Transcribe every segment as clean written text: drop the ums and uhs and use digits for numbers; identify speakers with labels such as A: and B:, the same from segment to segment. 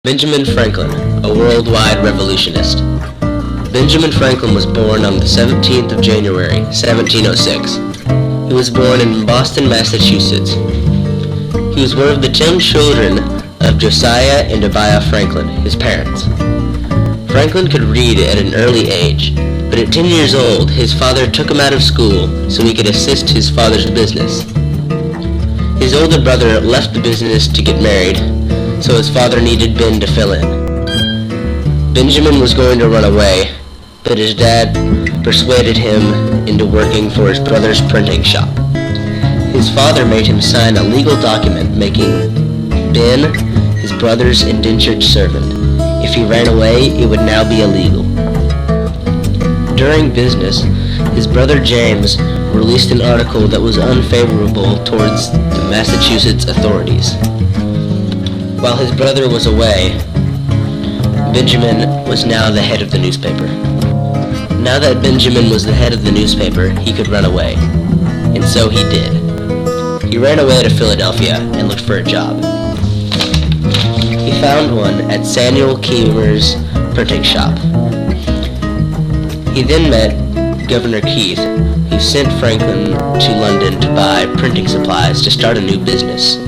A: Benjamin Franklin, a worldwide revolutionist. Benjamin Franklin was born on the 17th of January, 1706. He was born in Boston, Massachusetts. He was one of the 10 children of Josiah and Tobiah Franklin, his parents. Franklin could read at an early age, but at 10 years old, his father took him out of school so he could assist his father's business. His older brother left the business to get married, so his father needed Ben to fill in. Benjamin was going to run away, but his dad persuaded him into working for his brother's printing shop. His father made him sign a legal document making Ben his brother's indentured servant. If he ran away, it would now be illegal. During business, his brother James released an article that was unfavorable towards the Massachusetts authorities. While his brother was away, Benjamin was now the head of the newspaper. Now that Benjamin was the head of the newspaper, he could run away. And so he did. He ran away to Philadelphia and looked for a job. He found one at Samuel Kemmer's printing shop. He then met Governor Keith, who sent Franklin to London to buy printing supplies to start a new business.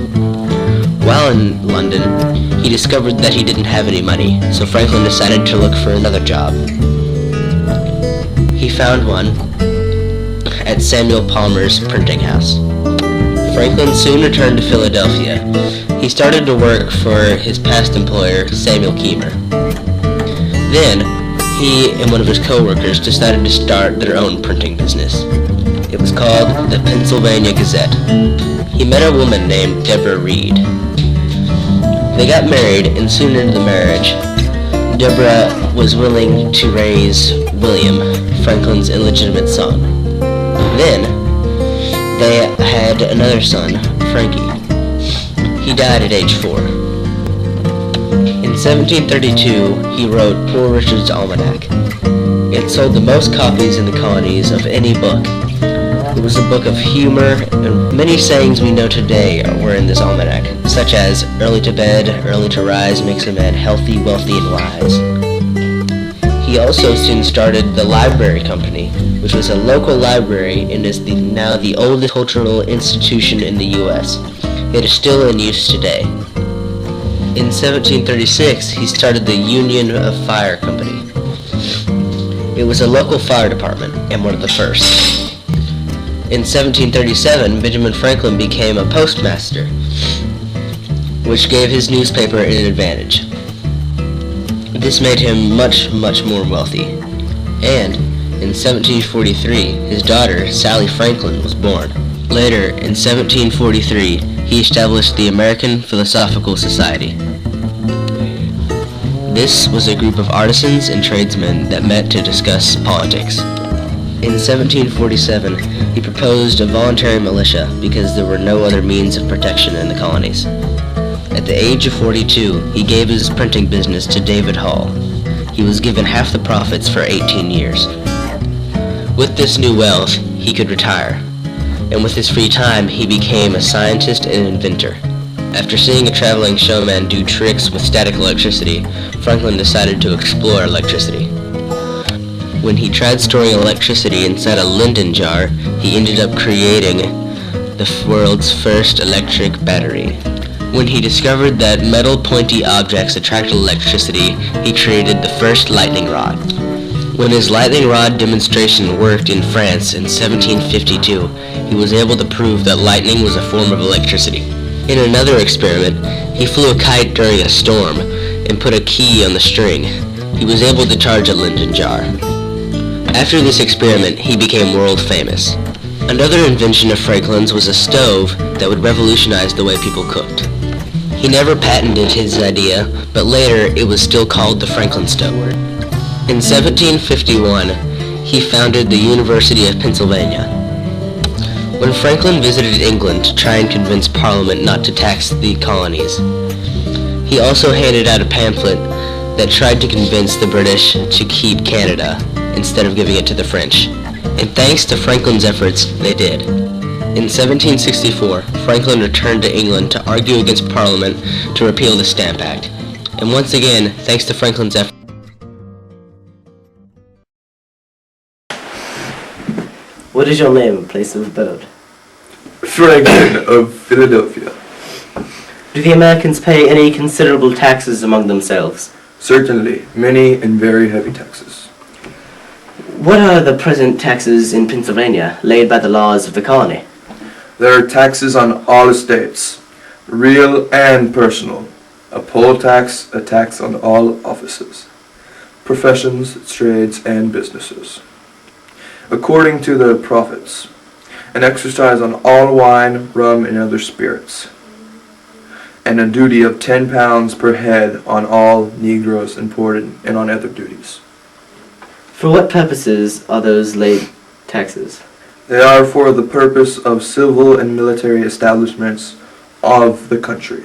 A: While in London, he discovered that he didn't have any money, so Franklin decided to look for another job. He found one at Samuel Palmer's printing house. Franklin soon returned to Philadelphia. He started to work for his past employer, Samuel Kemmer. Then, he and one of his co-workers decided to start their own printing business. It was called the Pennsylvania Gazette. He met a woman named Deborah Reed. They got married, and soon into the marriage, Deborah was willing to raise William, Franklin's illegitimate son. Then, they had another son, Frankie. He died at age 4. In 1732, he wrote Poor Richard's Almanac. It sold the most copies in the colonies of any book. It was a book of humor, and many sayings we know today were in this almanac, such as, early to bed, early to rise makes a man healthy, wealthy, and wise. He also soon started the Library Company, which was a local library and is now the oldest cultural institution in the U.S. It is still in use today. In 1736, he started the Union of Fire Company. It was a local fire department, and one of the first. In 1737, Benjamin Franklin became a postmaster, which gave his newspaper an advantage. This made him much, much more wealthy. And in 1743, his daughter, Sally Franklin, was born. Later, in 1743, he established the American Philosophical Society. This was a group of artisans and tradesmen that met to discuss politics. In 1747, he proposed a voluntary militia because there were no other means of protection in the colonies. At the age of 42, he gave his printing business to David Hall. He was given half the profits for 18 years. With this new wealth, he could retire, and with his free time, he became a scientist and inventor. After seeing a traveling showman do tricks with static electricity, Franklin decided to explore electricity. When he tried storing electricity inside a Linden jar, he ended up creating the world's first electric battery. When he discovered that metal pointy objects attracted electricity, he created the first lightning rod. When his lightning rod demonstration worked in France in 1752, he was able to prove that lightning was a form of electricity. In another experiment, he flew a kite during a storm and put a key on the string. He was able to charge a Linden jar. After this experiment, he became world famous. Another invention of Franklin's was a stove that would revolutionize the way people cooked. He never patented his idea, but later it was still called the Franklin stove. In 1751, he founded the University of Pennsylvania. When Franklin visited England to try and convince Parliament not to tax the colonies, he also handed out a pamphlet that tried to convince the British to keep Canada instead of giving it to the French. And thanks to Franklin's efforts, they did. In 1764, Franklin returned to England to argue against Parliament to repeal the Stamp Act. And once again, thanks to Franklin's effort.
B: What is your name and place of abode?
C: Franklin of Philadelphia.
B: Do the Americans pay any considerable taxes among themselves?
C: Certainly, many and very heavy taxes.
B: What are the present taxes in Pennsylvania, laid by the laws of the colony?
C: There are taxes on all estates, real and personal. A poll tax, a tax on all offices, professions, trades, and businesses. According to the prophets, an exercise on all wine, rum, and other spirits, and a duty of 10 pounds per head on all Negroes imported and on other duties.
B: For what purposes are those late taxes?
C: They are for the purpose of civil and military establishments of the country,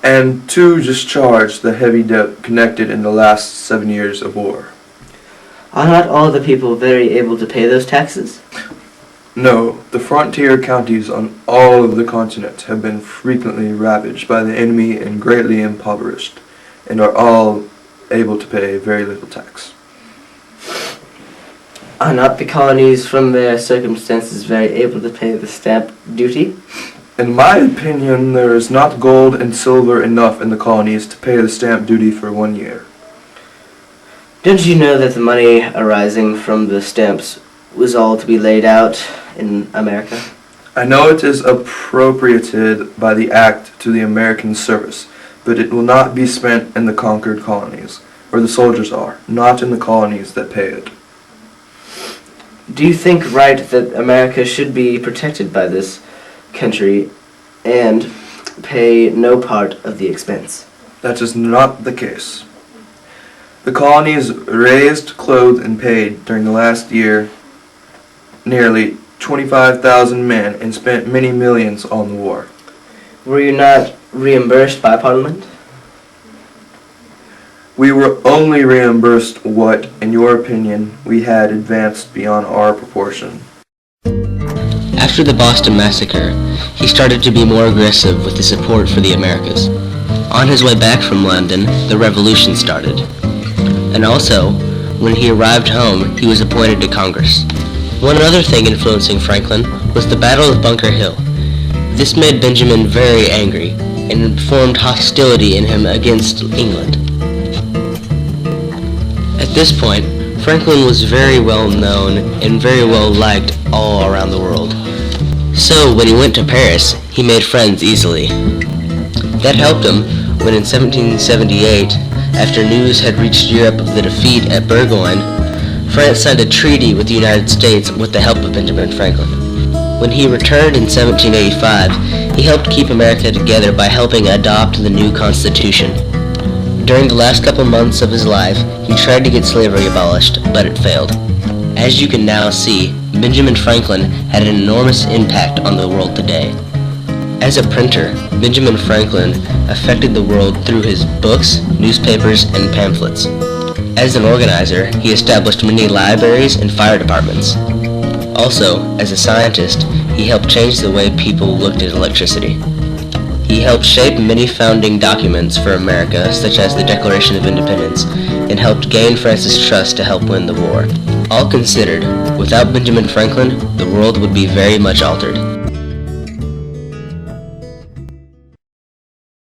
C: and to discharge the heavy debt connected in the last 7 years of war.
B: Are not all the people very able to pay those taxes?
C: No, the frontier counties on all of the continent have been frequently ravaged by the enemy and greatly impoverished, and are all able to pay very little tax.
B: Are not the colonies, from their circumstances, very able to pay the stamp duty?
C: In my opinion, there is not gold and silver enough in the colonies to pay the stamp duty for 1 year.
B: Don't you know that the money arising from the stamps was all to be laid out in America?
C: I know it is appropriated by the Act to the American service, but it will not be spent in the conquered colonies, where the soldiers are, not in the colonies that pay it.
B: Do you think right that America should be protected by this country and pay no part of the expense?
C: That is not the case. The colonies raised, clothed, and paid during the last year nearly 25,000 men and spent many millions on the war.
B: Were you not reimbursed by Parliament?
C: We were only reimbursed what, in your opinion, we had advanced beyond our proportion.
A: After the Boston Massacre, he started to be more aggressive with his support for the Americas. On his way back from London, the Revolution started. And also, when he arrived home, he was appointed to Congress. One other thing influencing Franklin was the Battle of Bunker Hill. This made Benjamin very angry and formed hostility in him against England. At this point, Franklin was very well known and very well liked all around the world. So when he went to Paris, he made friends easily. That helped him when in 1778, after news had reached Europe of the defeat at Burgoyne, France signed a treaty with the United States with the help of Benjamin Franklin. When he returned in 1785, he helped keep America together by helping adopt the new Constitution. During the last couple months of his life, he tried to get slavery abolished, but it failed. As you can now see, Benjamin Franklin had an enormous impact on the world today. As a printer, Benjamin Franklin affected the world through his books, newspapers, and pamphlets. As an organizer, he established many libraries and fire departments. Also, as a scientist, he helped change the way people looked at electricity. He helped shape many founding documents for America, such as the Declaration of Independence, and helped gain France's trust to help win the war. All considered, without Benjamin Franklin, the world would be very much altered.